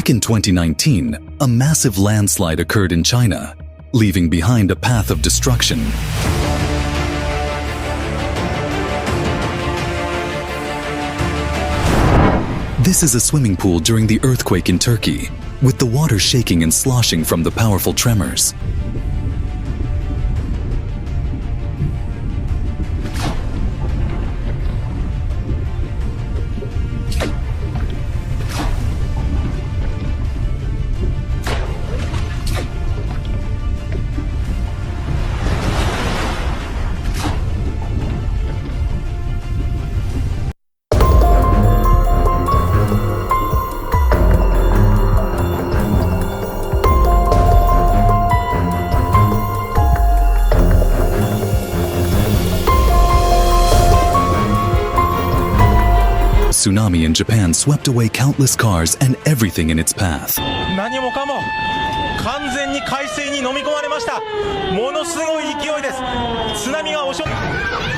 Back in 2019, a massive landslide occurred in China, leaving behind a path of destruction. This is a swimming pool during the earthquake in Turkey, with the water shaking and sloshing from the powerful tremors. Tsunami in Japan swept away countless cars and everything in its path. 何もかも完全に海水に飲み込まれました。ものすごい勢いです。津波が押し寄せ